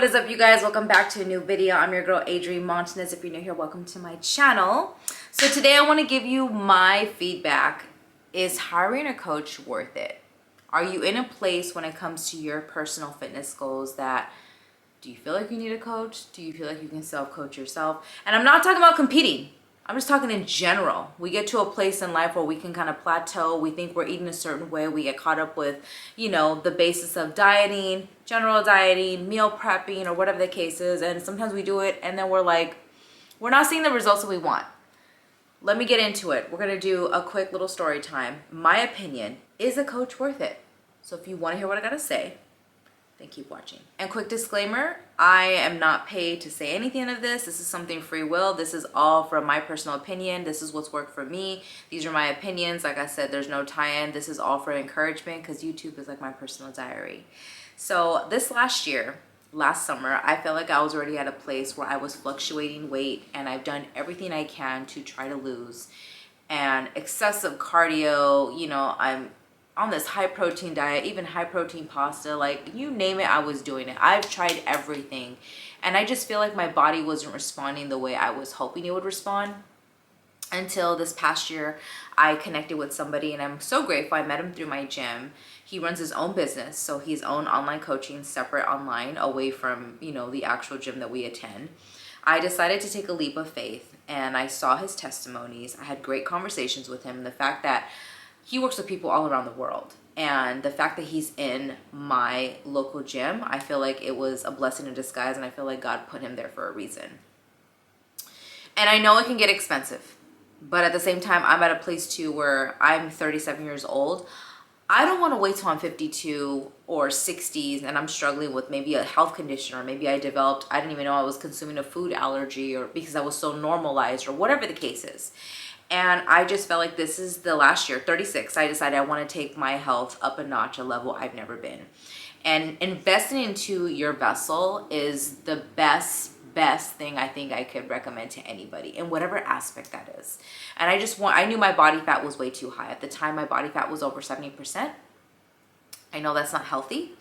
is up, you guys? Welcome back to a new video. I'm your girl Adrienne Montanez. If you're new here, welcome to my channel. So today I want to give you my feedback. Is hiring a coach worth it? Are you in a place when it comes to your personal fitness goals that do you feel like you need a coach? Do you feel like you can self-coach yourself? And I'm not talking about competing. I'm just talking in general. We get to a place in life where we can kind of plateau. We think we're eating a certain way. We get caught up with, the basis of dieting, general dieting, meal prepping, or whatever the case is. And sometimes we do it and then we're like, we're not seeing the results that we want. Let me get into it. We're going to do a quick little story time. My opinion, is a coach worth it? So if you want to hear what I got to say, then keep watching. And quick disclaimer, I am not paid to say anything of this. This is something free will. This is all from my personal opinion. This is what's worked for me. These are my opinions. Like I said, there's no tie-in. This is all for encouragement because YouTube is like my personal diary. So this last summer, I felt like I was already at a place where I was fluctuating weight and I've done everything I can to try to lose. And excessive cardio, I'm on this high protein diet, even high protein pasta, like you name it, I was doing it. I've tried everything. And I just feel like my body wasn't responding the way I was hoping it would respond. Until this past year, I connected with somebody and I'm so grateful. I met him through my gym. He runs his own business. So his own online coaching, separate online, away from, the actual gym that we attend. I decided to take a leap of faith and I saw his testimonies. I had great conversations with him. The fact that he works with people all around the world. And the fact that he's in my local gym, I feel like it was a blessing in disguise. And I feel like God put him there for a reason. And I know it can get expensive. But at the same time, I'm at a place too where I'm 37 years old. I don't want to wait till I'm 52 or 60s and I'm struggling with maybe a health condition, or maybe I didn't even know I was consuming a food allergy, or because I was so normalized, or whatever the case is. And I just felt like this is the last year, 36, I decided I want to take my health up a notch, a level I've never been. And investing into your vessel is the best thing I think I could recommend to anybody in whatever aspect that is. And I knew my body fat was way too high. At the time, my body fat was over 70%. I know that's not healthy.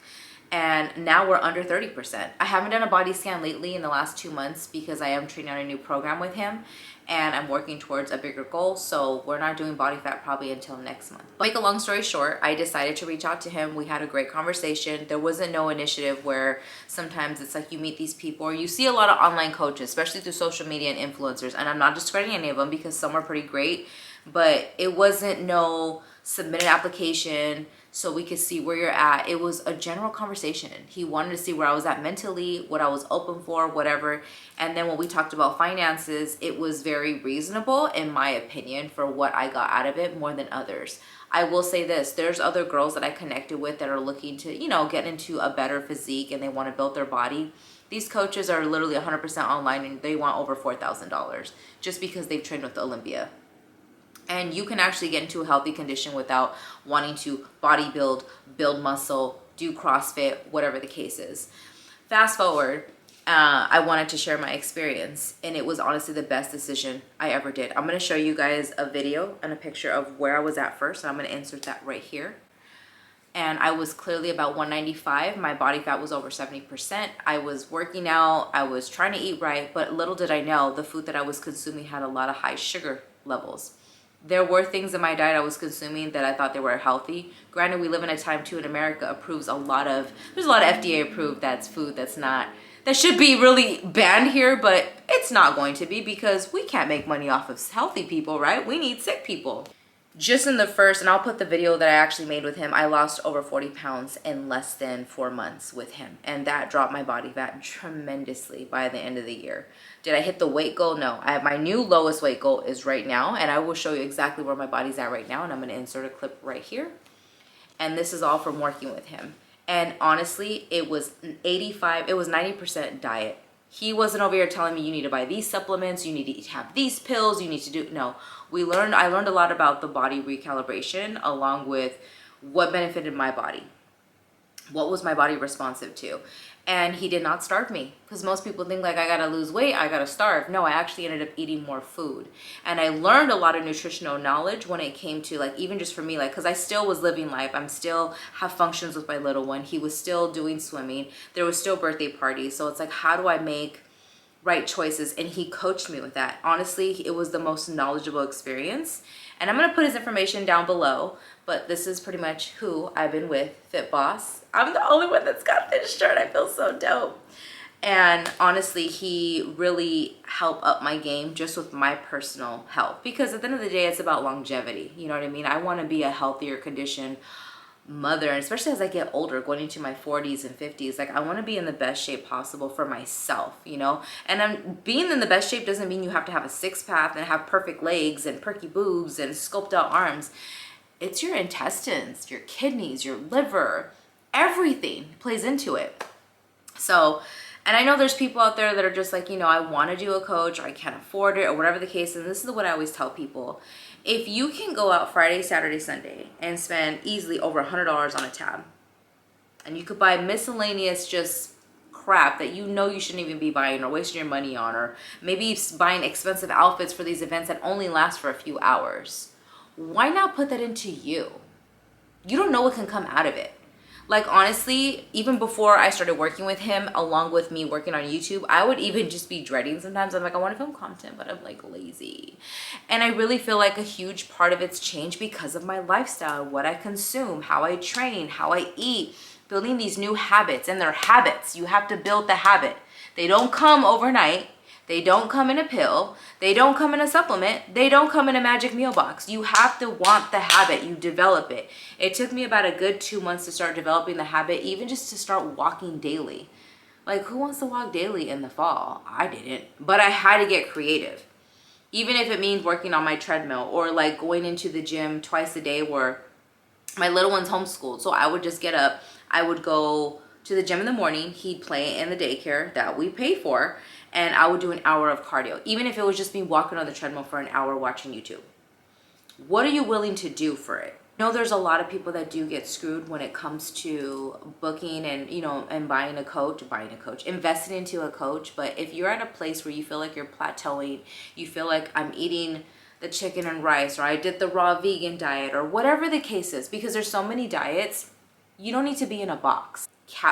And now we're under 30%. I haven't done a body scan lately in the last 2 months because I am training on a new program with him and I'm working towards a bigger goal. So we're not doing body fat probably until next month. But make a long story short, I decided to reach out to him. We had a great conversation. There wasn't no initiative where sometimes it's like you meet these people or you see a lot of online coaches, especially through social media and influencers. And I'm not discrediting any of them because some are pretty great, but it wasn't no submit an application so we could see where you're at. It was a general conversation. He wanted to see where I was at mentally, what I was open for, whatever. And then when we talked about finances, it was very reasonable, in my opinion, for what I got out of it more than others. I will say this, there's other girls that I connected with that are looking to, get into a better physique and they want to build their body. These coaches are literally 100% online and they want over $4,000 just because they've trained with Olympia. And you can actually get into a healthy condition without wanting to bodybuild, build muscle, do CrossFit, whatever the case is. Fast forward, I wanted to share my experience, and it was honestly the best decision I ever did. I'm going to show you guys a video and a picture of where I was at first, and I'm going to insert that right here. And I was clearly about 195. My body fat was over 70%. I was working out. I was trying to eat right, but little did I know the food that I was consuming had a lot of high sugar levels. There were things in my diet I was consuming that I thought they were healthy. Granted, we live in a time too in America approves there's a lot of FDA approved that's food that should be really banned here, but it's not going to be because we can't make money off of healthy people, right? We need sick people. Just in the first, and I'll put the video that I actually made with him, I lost over 40 pounds in less than 4 months with him. And that dropped my body fat tremendously by the end of the year. Did I hit the weight goal? No. My new lowest weight goal is right now, and I will show you exactly where my body's at right now, and I'm going to insert a clip right here. And this is all from working with him. And honestly, it was 90% diet. He wasn't over here telling me you need to buy these supplements, you need to have these pills, you need to do, no. I learned a lot about the body recalibration along with what benefited my body. What was my body responsive to? And he did not starve me, because most people think like I gotta lose weight, I gotta starve. No, I actually ended up eating more food. And I learned a lot of nutritional knowledge when it came to like, even just for me, like, because I still was living life. I'm still have functions with my little one. He was still doing swimming. There was still birthday parties. So it's like, how do I make right choices? And he coached me with that. Honestly, it was the most knowledgeable experience. And I'm gonna put his information down below, but this is pretty much who I've been with, Fit Boss. I'm the only one that's got this shirt. I feel so dope. And honestly, he really helped up my game just with my personal health, because at the end of the day, it's about longevity. You know what I mean? I want to be a healthier condition mother, and especially as I get older, going into my 40s and 50s, like I want to be in the best shape possible for myself, you know. And I'm being in the best shape doesn't mean you have to have a six-pack and have perfect legs and perky boobs and sculpt out arms. It's your intestines, your kidneys, your liver, everything plays into it. So, and I know there's people out there that are just like, you know, I want to do a coach, or I can't afford it, or whatever the case. And this is what I always tell people. If you can go out Friday, Saturday, Sunday and spend easily over $100 on a tab, and you could buy miscellaneous just crap that you know you shouldn't even be buying or wasting your money on, or maybe buying expensive outfits for these events that only last for a few hours, why not put that into you? You don't know what can come out of it. Like, honestly, even before I started working with him, along with me working on YouTube, I would even just be dreading sometimes. I'm like, I want to film content, but I'm like lazy. And I really feel like a huge part of it's changed because of my lifestyle, what I consume, how I train, how I eat, building these new habits. And they're habits. You have to build the habit. They don't come overnight. They don't come in a pill. They don't come in a supplement. They don't come in a magic meal box. You have to want the habit. You develop it. It took me about a good 2 months to start developing the habit, even just to start walking daily. Like, who wants to walk daily in the fall? I didn't, but I had to get creative. Even if it means working on my treadmill, or like going into the gym twice a day, where my little one's homeschooled. So I would just get up. I would go to the gym in the morning. He'd play in the daycare that we pay for. And I would do an hour of cardio, even if it was just me walking on the treadmill for an hour watching YouTube. What are you willing to do for it? I know there's a lot of people that do get screwed when it comes to booking and, you know, and buying a coach, investing into a coach. But if you're at a place where you feel like you're plateauing, you feel like I'm eating the chicken and rice, or I did the raw vegan diet, or whatever the case is, because there's so many diets, you don't need to be in a box.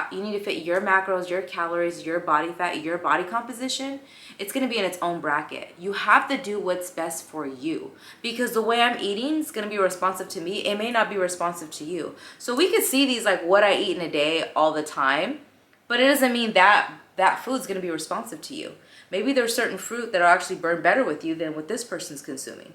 You need to fit your macros, your calories, your body fat, your body composition. It's going to be in its own bracket. You have to do what's best for you, because the way I'm eating is going to be responsive to me. It may not be responsive to you. So we could see these like what I eat in a day all the time, but it doesn't mean that that food's going to be responsive to you. Maybe there's certain fruit that'll actually burn better with you than what this person's consuming.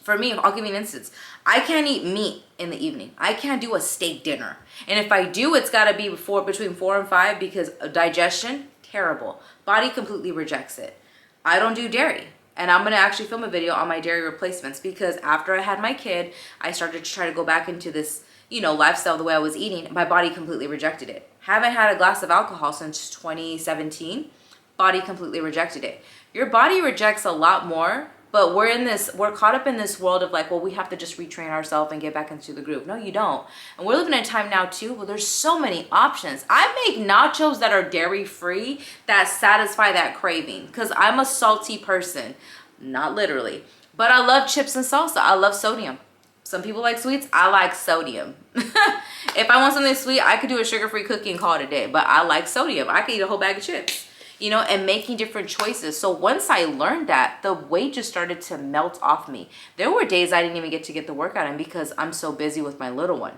For me, I'll give you an instance. I can't eat meat in the evening. I can't do a steak dinner. And if I do, it's got to be between 4 and 5, because digestion, terrible. Body completely rejects it. I don't do dairy. And I'm going to actually film a video on my dairy replacements, because after I had my kid, I started to try to go back into this, you know, lifestyle the way I was eating. My body completely rejected it. Haven't had a glass of alcohol since 2017. Body completely rejected it. Your body rejects a lot more. But we're caught up in this world of like, well, we have to just retrain ourselves and get back into the groove. No, you don't. And we're living in a time now too where there's so many options. I make nachos that are dairy free that satisfy that craving, because I'm a salty person, not literally, but I love chips and salsa. I love sodium. Some people like sweets. I like sodium. If I want something sweet, I could do a sugar-free cookie and call it a day, but I like sodium. I could eat a whole bag of chips. You know, and making different choices. So once I learned that, the weight just started to melt off me. There were days I didn't even get the workout in because I'm so busy with my little one.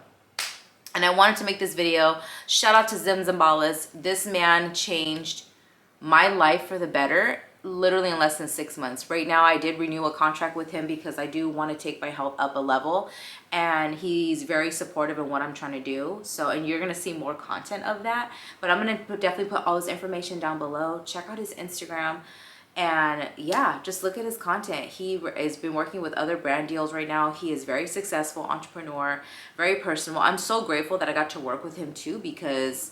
And I wanted to make this video. Shout out to Zim Zimbalas. This man changed my life for the better, literally in less than 6 months. Right now, I did renew a contract with him because I do want to take my health up a level. And he's very supportive in what I'm trying to do. So, and you're going to see more content of that. But I'm going to definitely put all his information down below. Check out his Instagram. And yeah, just look at his content. He has been working with other brand deals right now. He is very successful entrepreneur, very personable. I'm so grateful that I got to work with him too, because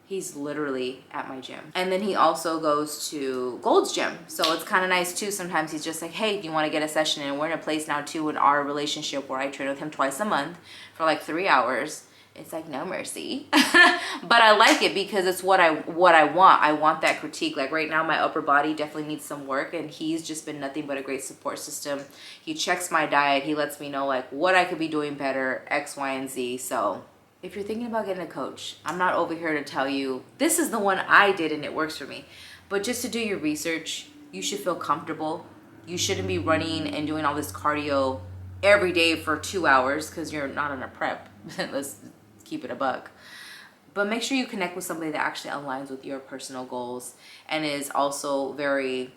he's literally at my gym. And then he also goes to Gold's Gym. So it's kind of nice too. Sometimes he's just like, hey, do you want to get a session? And we're in a place now too in our relationship where I train with him twice a month for like 3 hours. it's like no mercy. But I like it because it's what I want. I want that critique. Like right now, my upper body definitely needs some work, and he's just been nothing but a great support system. He checks my diet. He lets me know like what I could be doing better, X, Y, and Z. So if you're thinking about getting a coach, I'm not over here to tell you this is the one I did and it works for me. But just to do your research, you should feel comfortable. You shouldn't be running and doing all this cardio every day for 2 hours because you're not on a prep. Let's keep it a buck. But make sure you connect with somebody that actually aligns with your personal goals and is also very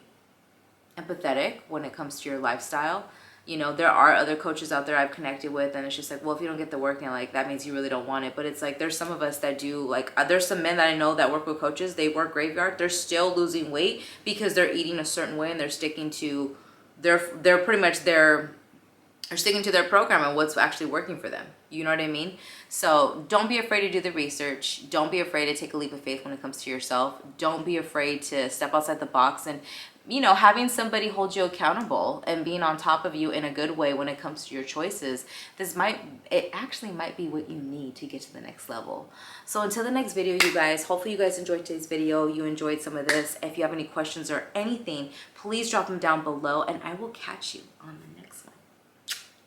empathetic when it comes to your lifestyle. You know, there are other coaches out there I've connected with, and it's just like, well, if you don't get the work in, like, that means you really don't want it. But it's like, there's some of us that do, like, there's some men that I know that work with coaches, they work graveyard, they're still losing weight because they're eating a certain way and they're sticking to they're sticking to their program and what's actually working for them. You know what I mean? So don't be afraid to do the research. Don't be afraid to take a leap of faith when it comes to yourself. Don't be afraid to step outside the box, and, you know, having somebody hold you accountable and being on top of you in a good way when it comes to your choices. It actually might be what you need to get to the next level. So until the next video, you guys, hopefully you guys enjoyed today's video. You enjoyed some of this. If you have any questions or anything, please drop them down below, and I will catch you on the next